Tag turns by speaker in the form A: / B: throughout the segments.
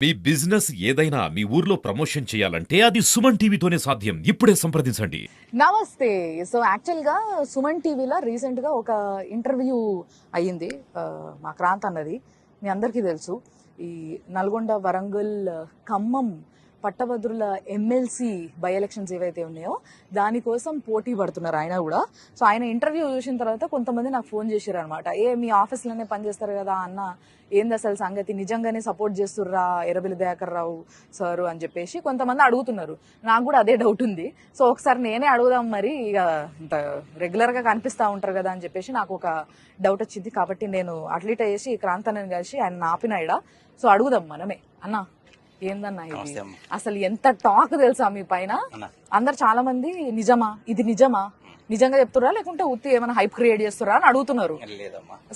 A: మీ business ఏదైనా మీ ఊర్లో promotion చేయాలంటే అది సుమన్ టీవీతోనే సాధ్యం. ఇప్పుడే సంప్రదించండి.
B: నమస్తే. సో యాక్చువల్గా సుమన్ టీవీలో రీసెంట్గా ఒక ఇంటర్వ్యూ అయ్యింది. మా క్రాంత్ అన్నది మీ అందరికీ తెలుసు. ఈ నల్గొండ, వరంగల్, ఖమ్మం పట్టభద్రుల ఎమ్మెల్సీ బై ఎలక్షన్స్ ఏవైతే ఉన్నాయో దానికోసం పోటీ పడుతున్నారు ఆయన కూడా. సో ఆయన ఇంటర్వ్యూ చూసిన తర్వాత కొంతమంది నాకు ఫోన్ చేశారు అనమాట. మీ ఆఫీస్లోనే పనిచేస్తారు కదా అన్న, ఏంది అసలు సంగతి, నిజంగానే సపోర్ట్ చేస్తుర్రా ఎర్రబెల్లి దయాకర్ రావు సారు అని చెప్పేసి కొంతమంది అడుగుతున్నారు. నాకు కూడా అదే డౌట్ ఉంది. సో ఒకసారి నేనే అడుగుదాం, మరి ఇక ఇంత రెగ్యులర్గా కనిపిస్తూ ఉంటారు కదా అని చెప్పేసి నాకు ఒక డౌట్ వచ్చింది. కాబట్టి నేను అట్లీట్ అయ్యేసి క్రాంతనని కలిసి ఆయన ఆపినాయిడా. సో అడుగుదాం మనమే. అన్న ఏందన్నా ఇది, అసలు ఎంత టాక్ తెలుసా మీ పైన? అందరు చాలా మంది నిజమా, ఇది నిజమా, నిజంగా చెప్తురా లేకుంటే ఉత్తి ఏమైనా హైప్ క్రియేట్ చేస్తురా అని అడుగుతున్నారు.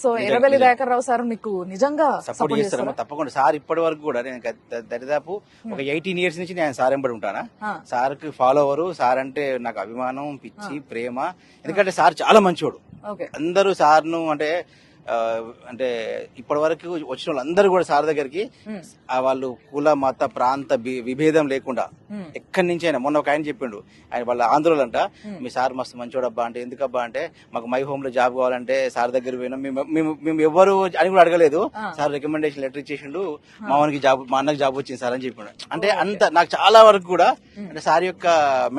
B: సో ఎర్రబెల్లి దయాకర్ రావు సార్ మీకు నిజంగా
C: సపోర్ట్ చేస్తారా? తప్పకుండా సార్. ఇప్పటి వరకు కూడా నేను దరిదాపు ఒక 18 years నుంచి నేను సార్ ఎంబడి ఉంటానా. సార్ కి ఫాలోవరు. సార్ అంటే నాకు అభిమానం, పిచ్చి, ప్రేమ. ఎందుకంటే సార్ చాలా మంచోడు. అందరూ సార్ను అంటే ఇప్పటి వరకు వచ్చిన వాళ్ళందరూ కూడా సార్ దగ్గరికి వాళ్ళు కుల మత ప్రాంత విభేదం లేకుండా ఎక్కడి నుంచి అయినా, మొన్న ఒక ఆయన చెప్పిండు, ఆయన వాళ్ళ ఆంధ్రోలు అంట, మీ సార్ మస్తు మంచోడబ్బా అంటే, ఎందుకబ్బా అంటే మాకు మై హోమ్ లో జాబ్ కావాలంటే సార్ దగ్గర పోయినాం, మేము ఎవరు అని కూడా అడగలేదు, సార్ రికమెండేషన్ లెటర్ ఇచ్చేసిండు, మా అన్నకి జాబ్ వచ్చింది సార్ అని చెప్పిండు. అంటే అంత నాకు చాలా వరకు కూడా అంటే సార్ యొక్క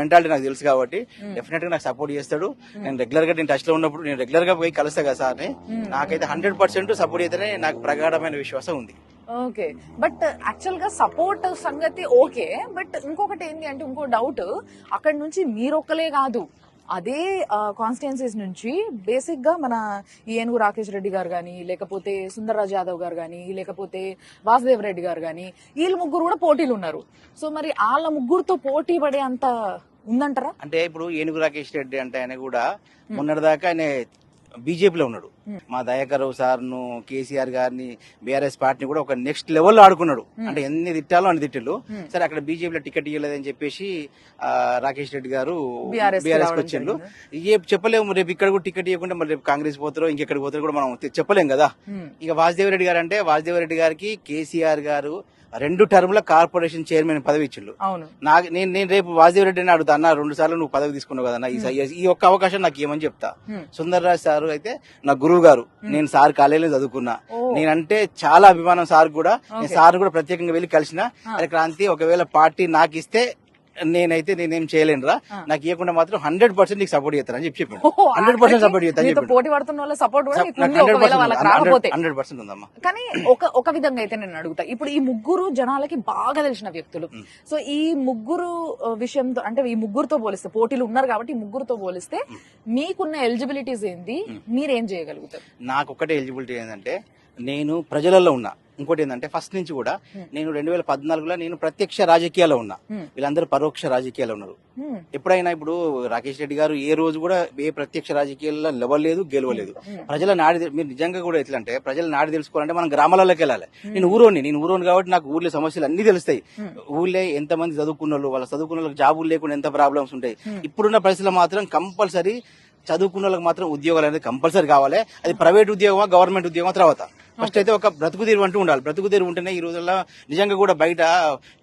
C: మెంటాలిటీ నాకు తెలుసు కాబట్టి డెఫినెట్ గా నాకు సపోర్ట్ చేస్తాడు. నేను రెగ్యులర్ గా టచ్ లో ఉన్నప్పుడు నేను రెగ్యులర్ గా పోయి కలుస్తా కదా సార్ని. నాకైతే 100% సపోర్ట్ అయితేనే నాకు ప్రగాఢమైన విశ్వాసం ఉంది.
B: ఓకే, బట్ యాక్చువల్ గా సపోర్ట్ సంగతి ఓకే, బట్ ఇంకొకటి ఏంటి అంటే, ఇంకో డౌట్, అక్కడ నుంచి మీరొక్కలే కాదు, అదే కాన్స్టిట్యున్సీస్ నుంచి బేసిక్ గా మన ఏనుగు రాకేష్ రెడ్డి గారు గానీ, లేకపోతే సుందర్రాజ్ యాదవ్ గారు గానీ, లేకపోతే వాసుదేవ్ రెడ్డి గారు గానీ, వీళ్ళు ముగ్గురు కూడా పోటీలు ఉన్నారు. సో మరి వాళ్ళ ముగ్గురుతో పోటీ పడే అంత ఉందంటారా?
C: అంటే ఇప్పుడు ఏనుగు రాకేష్ రెడ్డి అంటే ఆయన కూడా మొన్నటిదాకా ఆయన బీజేపీలో ఉన్నాడు. మా దయాకర్ రావు సార్ ను, కేసీఆర్ గారిని, బీఆర్ఎస్ పార్టీని కూడా ఒక నెక్స్ట్ లెవెల్లో ఆడుకున్నాడు. అంటే ఎన్ని తిట్టాలో అన్ని తిట్టిళ్ళు. సరే అక్కడ బీజేపీలో టికెట్ ఇవ్వలేదని చెప్పేసి రాకేష్ రెడ్డి గారు బీఆర్ఎస్ కి వచ్చిండు. చెప్పలేము, రేపు ఇక్కడ కూడా టికెట్ ఇవ్వకుండా మళ్ళీ రేపు కాంగ్రెస్ పోతారో ఇంకెక్కడికి పోతారో కూడా మనం చెప్పలేం కదా. ఇక వాసుదేవ్ రెడ్డి గారు అంటే, వాసుదేవ్ రెడ్డి గారికి కేసీఆర్ గారు 2 టర్మ్ లో కార్పొరేషన్ చైర్మన్ పదవి ఇచ్చిండు. నేను రేపు వాసుదేవ్ రెడ్డిని అడుగుతా, అన్న 2 సార్లు నువ్వు పదవి తీసుకున్నావు కదా, ఈ ఒక్క అవకాశం నాకు ఏమని చెప్తా. సుందర్రాజ్ సార్ అయితే నా గురువు గారు, నేను సార్ కాలేజీలో చదువుకున్నా, నేనంటే చాలా అభిమానం సార్ కూడా. నేను సార్ కూడా ప్రత్యేకంగా వెళ్లి కలిసిన, అరే క్రాంతి ఒకవేళ పార్టీ నాకు ఇస్తే నేనేం చేయలేనురా, నాకు ఇవ్వకుండా మాత్రం 100% నీకు సపోర్ట్ చేస్తానని చెప్పాను. 100% సపోర్ట్ చేస్తాను.
B: పోటీ పడుతున్న వాళ్ళ సపోర్ట్
C: 100% ఉందమ్మా.
B: కానీ ఒక విధంగా అయితే నేను అడుగుతా, ఇప్పుడు ఈ ముగ్గురు జనాలకి బాగా తెలిసిన వ్యక్తులు. సో ఈ ముగ్గురు విషయంతో, అంటే ఈ ముగ్గురుతో పోలిస్తే, పోటీలు ఉన్నారు కాబట్టి ఈ ముగ్గురుతో పోలిస్తే మీకున్న ఎలిజిబిలిటీస్ ఏంది, మీరేం చేయగలుగుతారు?
C: నాకు ఒకటే ఎలిజిబిలిటీ ఏంటంటే, నేను ప్రజలలో ఉన్నా. ఇంకోటి ఏంటంటే, ఫస్ట్ నుంచి కూడా నేను 2014లో నేను ప్రత్యక్ష రాజకీయాల్లో ఉన్నా, వీళ్ళందరూ పరోక్ష రాజకీయాల్లో ఉన్నారు. ఎప్పుడైనా ఇప్పుడు రాకేష్ రెడ్డి గారు ఏ రోజు కూడా ఏ ప్రత్యక్ష రాజకీయాల్లో లేవలేదు, గెలవలేదు. ప్రజల నాడి, మీరు నిజంగా కూడా ఎట్లా అంటే, ప్రజల నాడి తెలుసుకోవాలంటే మనం గ్రామాలలోకి వెళ్ళాలి. నేను ఊరోని కాబట్టి నాకు ఊర్లో సమస్యలు అన్ని తెలుస్తాయి. ఊళ్ళో ఎంతమంది చదువుకున్న వాళ్ళు, వాళ్ళ చదువుకున్న వాళ్ళకి జాబులు లేకుండా ఎంత ప్రాబ్లమ్స్ ఉంటాయి. ఇప్పుడున్న పరిస్థితుల్లో మాత్రం కంపల్సరీ చదువుకున్న వాళ్ళకి మాత్రం ఉద్యోగాలు అనేది కంపల్సరీ కావాలి. అది ప్రైవేట్ ఉద్యోగమా, గవర్నమెంట్ ఉద్యోగమా తర్వాత. ఫస్ట్ అయితే ఒక బ్రతుకు తీరు అంటూ ఉండాలి. బ్రతుకు తీరు ఉంటేనే ఈ రోజుల్లో నిజంగా కూడా బయట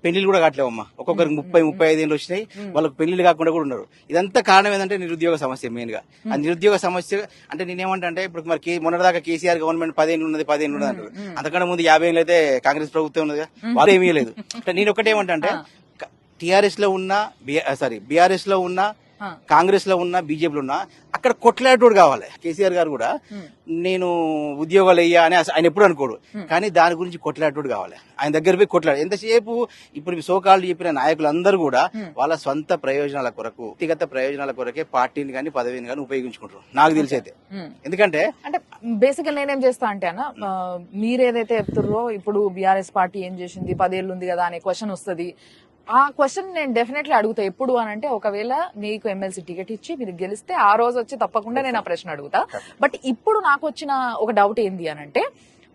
C: పెళ్లిళ్ళు కూడా కావట్లేవమ్మా. ఒక్కొక్కరికి 30-35 ఏళ్ళు వచ్చినాయి, వాళ్ళకి పెళ్లిళ్ళు కాకుండా కూడా ఉన్నారు. ఇదంతా కారణం ఏంటంటే నిరుద్యోగ సమస్య మెయిన్ గా. ఆ నిరుద్యోగ సమస్య అంటే నేనేమంటే, ఇప్పుడు మరి మొన్నటిదాకా కేసీఆర్ గవర్నమెంట్ 10 ఏళ్ళు ఉన్నది అంటారు. అంతకంటే ముందు 50 ఏళ్ళు అయితే కాంగ్రెస్ ప్రభుత్వం ఉన్నది, వాళ్ళు ఏమీ లేదు. నేను ఒకటి ఏమంటే, టీఆర్ఎస్ లో ఉన్న బీఆర్ఎస్ లో ఉన్న, కాంగ్రెస్ లో ఉన్న, బీజేపీలో ఉన్న, అక్కడ కొట్లాడేటోడు కావాలి. కేసీఆర్ గారు కూడా నేను ఉద్యోగాలు అయ్యా అని ఆయన ఎప్పుడు అనుకోడు, కానీ దాని గురించి కొట్లాడేటోడు కావాలి. ఆయన దగ్గర పోయి కొట్లాడు. ఎంతసేపు ఇప్పుడు సోకాళ్ళు చెప్పిన నాయకులందరూ కూడా వాళ్ళ సొంత ప్రయోజనాల కొరకు, వ్యక్తిగత ప్రయోజనాల కొరకే పార్టీని కానీ పదవిని కానీ ఉపయోగించుకుంటారు నాకు తెలిసి అయితే. ఎందుకంటే
B: బేసిక్ నేనేం చేస్తా అంటే అన్న, మీరేదైతే చెప్తారో, ఇప్పుడు బీఆర్ఎస్ పార్టీ ఏం చేసింది, 10 ఏళ్ళు ఉంది కదా అనే క్వశ్చన్ వస్తుంది. ఆ క్వశ్చన్ నేను డెఫినెట్లీ అడుగుతా. ఎప్పుడు అని అంటే, ఒకవేళ మీకు ఎమ్మెల్సీ టికెట్ ఇచ్చి మీరు గెలిస్తే ఆ రోజు వచ్చి తప్పకుండా నేను ఆ ప్రశ్న అడుగుతా. బట్ ఇప్పుడు నాకు వచ్చిన ఒక డౌట్ ఏంది అని అంటే,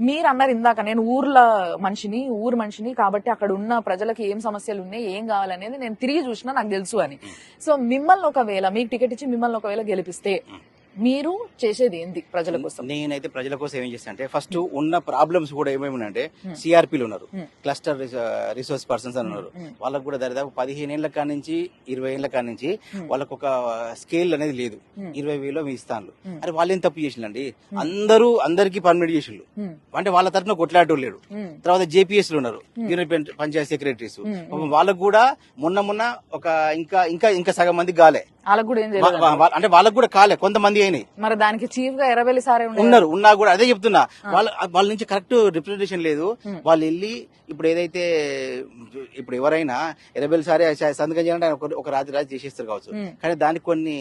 B: మీరు అన్నారు ఇందాక, నేను ఊరు మనిషిని కాబట్టి అక్కడ ఉన్న ప్రజలకి ఏం సమస్యలు ఉన్నాయి, ఏం కావాలనేది నేను తిరిగి చూసినా నాకు తెలుసు అని. సో మిమ్మల్ని ఒకవేళ మీకు టికెట్ ఇచ్చి మిమ్మల్ని ఒకవేళ గెలిపిస్తే మీరు చేసేది ఏంది ప్రజల కోసం?
C: నేనైతే ప్రజల కోసం ఏం చేస్తాను అంటే ఫస్ట్ ఉన్న ప్రాబ్లమ్స్ కూడా ఏమేమి ఉన్నాయంటే సిఆర్పీలు ఉన్నారు, క్లస్టర్ రిసోర్స్ పర్సన్స్ అని ఉన్నారు. వాళ్ళకు కూడా దాదాపు 15 ఏళ్ల కాడి నుంచి 20 ఏళ్ల కాడి నుంచి వాళ్ళకు ఒక స్కేల్ అనేది లేదు. 20,000 మీ ఇస్తాను. అరే వాళ్ళు ఏం తప్పు చేసిందండి, అందరికీ పర్మిట్ చేసిండు అంటే వాళ్ళ తరఫున కొట్లాడటం లేడు. తర్వాత జేపీఎస్ ఉన్నారు, యూనియన్ పంచాయత్ సెక్రటరీస్, వాళ్ళకు కూడా మొన్న ఒక ఇంకా సగం మంది గాలే,
B: వాళ్ళకు కూడా ఏం చేయలేదు
C: అంటే వాళ్ళకు కూడా కాలే, కొంతమంది అయినాయి.
B: మరి దానికి చీఫ్ గా ఎర్రబెల్లి సారే
C: ఉన్నా కూడా అదే చెప్తున్నా, వాళ్ళ నుంచి కరెక్ట్ రిప్రజెంటేషన్ లేదు. వాళ్ళు వెళ్ళి ఇప్పుడు ఎవరైనా ఎర్రబెల్లి సారే సంతకం చేయాలంటే ఆయన ఒక రాజు చేసేస్తారు కావచ్చు, కానీ దానికి కొన్ని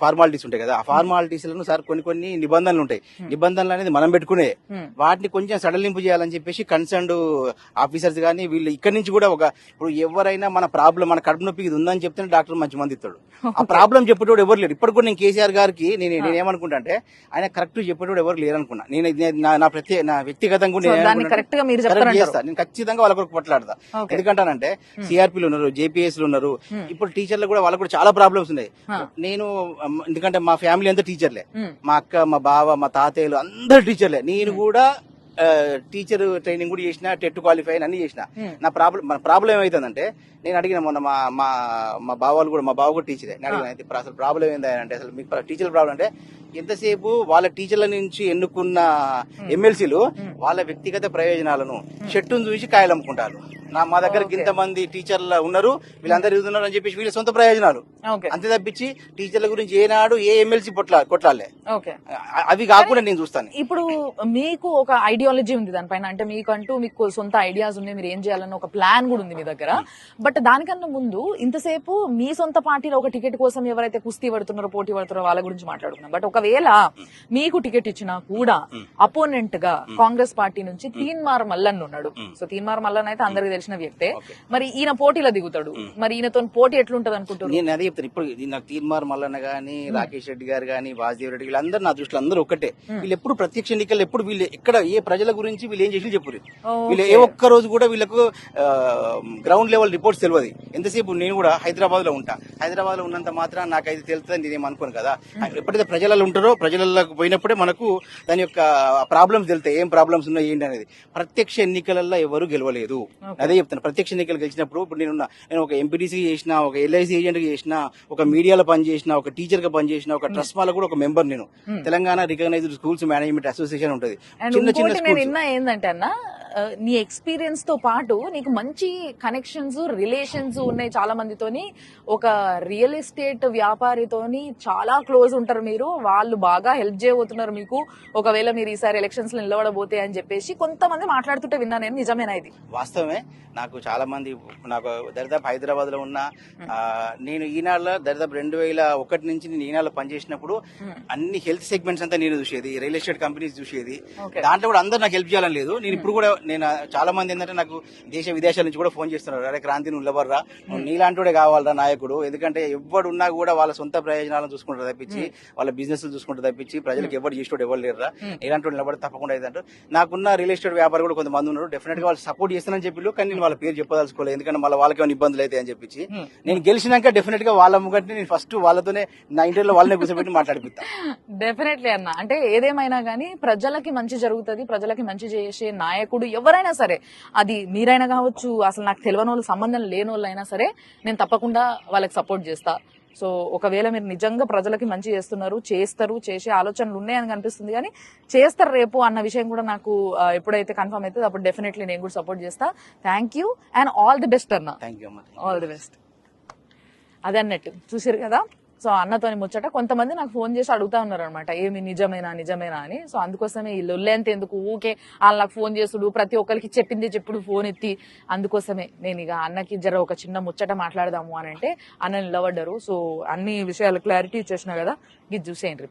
C: ఫార్మాలిటీస్ ఉంటాయి కదా. ఆ ఫార్మాలిటీస్ లను సార్ కొన్ని నిబంధనలు ఉంటాయి. నిబంధనలు అనేది మనం పెట్టుకునే, వాటిని కొంచెం సడలింపు చేయాలని చెప్పేసి కన్సర్న్డ్ ఆఫీసర్స్ గానీ వీళ్ళు ఇక్కడి నుంచి కూడా ఇప్పుడు ఎవరైనా మన ప్రాబ్లం, మన కడుపు నొప్పి ఇది ఉందని చెప్తే డాక్టర్ మంచి మంది ఇస్తాడు. ఆ ప్రాబ్లం చెప్పేటోడు ఎవరు లేరు. ఇప్పుడు కూడా నేను కేసీఆర్ గారికి నేనేమనుకుంటా అంటే ఆయన కరెక్ట్ చెప్పేటోడు ఎవరు లేరు అనుకున్నా. నా వ్యక్తిగతంగా చేస్తా, నేను ఖచ్చితంగా వాళ్ళ కొరకు కొట్లాడతా. ఎందుకంటానంటే సిఆర్పీలు ఉన్నారు, జేపీఎస్ ఉన్నారు, ఇప్పుడు టీచర్లు కూడా వాళ్ళకు కూడా చాలా ప్రాబ్లమ్స్ ఉన్నాయి. నేను ఎందుకంటే మా ఫ్యామిలీ అంతా టీచర్లే, మా అక్క, మా బావ, మా తాతయ్యలు అందరు టీచర్లే. నేను కూడా టీచర్ ట్రైనింగ్ కూడా చేసిన, టెట్ క్వాలిఫై అన్ని చేసిన. మన ప్రాబ్లం ఏమైతుందంటే నేను అడిగిన మొన్న మా బావ కూడా టీచరే, నేను అడిగిన అసలు ప్రాబ్లం ఏంది అంటే అసలు మీకు టీచర్ ప్రాబ్లం అంటే ఎంతసేపు వాళ్ళ టీచర్ల నుంచి ఎన్నుకున్న ఎమ్మెల్సీలు వాళ్ళ వ్యక్తిగత ప్రయోజనాలను చెట్టును చూసి కాయలు అమ్ముకుంటారు. మా దగ్గర ఇంతమంది టీచర్లు ఉన్నారు, వీళ్ళందరూ ఎదుగుతున్నారు అని చెప్పేసి వీళ్ళ సొంత ప్రయోజనాలు అంతే తప్పించి టీచర్ల గురించి ఏనాడు ఏ ఎమ్మెల్సీ కొట్లాలే. అవి కాకుండా నేను చూస్తాను.
B: ఇప్పుడు మీకు ఒక ఐడియాలజీ ఉంది దానిపైన, అంటే మీకు సొంత ఐడియాస్ ఉన్నాయి, మీరు ఏం చేయాలన్న ఒక ప్లాన్ కూడా ఉంది మీ దగ్గర. బట్ దానికన్నా ముందు ఇంతసేపు మీ సొంత పార్టీలో ఒక టికెట్ కోసం ఎవరైతే కుస్తీ పడుతున్నారో, పోటీ పడుతున్నారో వాళ్ళ గురించి మాట్లాడుకున్నాం. బట్ ఒకవేళ మీకు టికెట్ ఇచ్చినా కూడా అపోనెంట్ గా కాంగ్రెస్ పార్టీ నుంచి తీన్మార్ మల్లన్ ఉన్నాడు. సో తీన్మార్ మల్లన్ అయితే అందరికి తెలిసిన వ్యక్తే. మరి ఈయన పోటీలో దిగుతాడు, మరి ఈయనతో పోటీ ఎట్లుంటది అనుకుంటున్నారు?
C: నేను అదే చెప్తాను. ఇప్పుడు నాకు తీన్మార్ మల్లన్న గానీ, రాకేష్ రెడ్డి గారు గానీ, వాసుదేవ్ రెడ్డి వీళ్ళందరూ నా దృష్టిలో అందరూ ఒక్కటే. వీళ్ళు ఎప్పుడు ప్రత్యక్ష ఎన్నికలు ఎప్పుడు వీళ్ళు ఎక్కడ ఏ ప్రజల గురించి వీళ్ళు ఏం చేసి చెప్పు, వీళ్ళు ఏ ఒక్క రోజు కూడా వీళ్ళకు గ్రౌండ్ లెవెల్ రిపోర్ట్స్ తెలియదు. ఎంతసేపు నేను కూడా హైదరాబాద్ లో ఉంటా, హైదరాబాద్ లో ఉన్నంత మాత్రం నాకైతే తెలుస్తుంది నేనేం అనుకోను కదా. ఎప్పుడైతే ప్రజలలో ఉంటారో ప్రజలకు పోయినప్పుడే మనకు దాని యొక్క ప్రాబ్లమ్స్ తెలుస్తాయి, ఏం ప్రాబ్లమ్స్ ఉన్నాయి ఏంటి అనేది. ప్రత్యక్ష ఎన్నికలలో ఎవరు గెలవలేదు, అదే చెప్తాను. ప్రత్యక్ష ఎన్నికలు గెలిచినప్పుడు ఇప్పుడు నేను ఒక ఎంపీటీసీ చేసిన, ఒక ఎల్ఐసి ఏజెంట్ చేసిన, ఒక మీడియాలో పనిచేసిన, ఒక టీచర్ గా పనిచేసిన, ఒక ట్రస్ట్ వాళ్ళ కూడా ఒక మెంబర్ నేను. Telangana recognised schools management association ఉంటుంది.
B: చిన్న ఏంటంటే అన్న, నీ ఎక్స్పీరియన్స్ తో పాటు నీకు మంచి కనెక్షన్స్, రిలేషన్స్ ఉన్నాయి చాలా మందితోని. ఒక రియల్ ఎస్టేట్ వ్యాపారితోని చాలా క్లోజ్ ఉంటారు మీరు, వాళ్ళు బాగా హెల్ప్ చేయబోతున్నారు మీకు ఒకవేళ మీరు ఈసారి ఎలక్షన్స్ లో నిలబడబోతే అని చెప్పేసి కొంతమంది మాట్లాడుతుంటే విన్నా నేను. నిజమేనా ఇది?
C: వాస్తవమే. నాకు చాలా మంది, నాకు దరిదాపు హైదరాబాద్ లో ఉన్న, నేను ఈనాడులో దరిదాపు 2001 నుంచి నేను ఈనాడులో పనిచేసినప్పుడు అన్ని హెల్త్ సెగ్మెంట్స్ అంతా నేను చూసేది, రియల్ ఎస్టేట్ కంపెనీస్ చూసేది. దాంట్లో కూడా అందరూ నాకు హెల్ప్ చేయాలని లేదు. నేను ఇప్పుడు కూడా చాలా మంది ఏంటంటే నాకు దేశ విదేశాల నుంచి కూడా ఫోన్ చేస్తున్నారు, అరే క్రాంతి నువ్వు నిలబడరా, నువ్వు నీలాంటి కావాలరా నాయకుడు. ఎందుకంటే ఎవడున్నా కూడా వాళ్ళ సొంత ప్రయోజనాలను చూసుకుంటారు తప్పించి, వాళ్ళ బిజినెస్ చూసుకుంటారు తప్పించి ప్రజలకు ఎవరు చేసేవాడు ఎవరు లేరురా, నీలాంటి నిలబడి తప్పకుండా అయితే. నాకున్న రియల్ ఎస్టేట్ వ్యాపారం కూడా కొంతమంది ఉన్నారు, డెఫినెట్ గా వాళ్ళు సపోర్ట్ చేస్తానని చెప్పి, కానీ నేను వాళ్ళ పేరు చెప్పదలుచుకోలేదు. ఎందుకంటే మళ్ళీ వాళ్ళకి ఏమైనా ఇబ్బందులు అయితే అని చెప్పి. నేను గెలిచినాక డెఫినెట్ గా వాళ్ళ ముగ్గంటే నేను ఫస్ట్ వాళ్ళతోనే నా ఇంటర్లో వాళ్ళనే కూర్చోబెట్టి మాట్లాడిపిస్తా.
B: డెఫినెట్లీ అన్న, అంటే ఏదేమైనా గానీ ప్రజలకి మంచి జరుగుతుంది, ప్రజలకి మంచి చేసే నాయకుడు ఎవరైనా సరే, అది మీరైనా కావచ్చు, అసలు నాకు తెలియని వాళ్ళు, సంబంధం లేని వాళ్ళు అయినా సరే, నేను తప్పకుండా వాళ్ళకి సపోర్ట్ చేస్తా. సో ఒకవేళ మీరు నిజంగా ప్రజలకి మంచి చేస్తారు, చేసే ఆలోచనలు ఉన్నాయని కనిపిస్తుంది, కానీ చేస్తారు రేపు అన్న విషయం కూడా నాకు ఎప్పుడైతే కన్ఫర్మ్ అవుతుంది అప్పుడు డెఫినెట్లీ నేను కూడా సపోర్ట్ చేస్తా. Thank you and all the best అన్న. All the best. అదే అన్నట్టు చూసారు కదా. సో అన్నతోని ముచ్చట కొంతమంది నాకు ఫోన్ చేసి అడుగుతా ఉన్నారు అనమాట, ఏమి నిజమేనా అని. సో అందుకోసమే ఈ లొల్లెంత ఎందుకు, ఊకే వాళ్ళు నాకు ఫోన్ చేసుడు, ప్రతి ఒక్కరికి చెప్పుడు ఫోన్ ఎత్తి. అందుకోసమే నేను ఇక అన్నకి ఒక చిన్న ముచ్చట మాట్లాడదాము అని అంటే అన్న నిలబడ్డారు. సో అన్ని విషయాలు క్లారిటీ ఇచ్చేసిన కదా, ఇది చూసేయండి.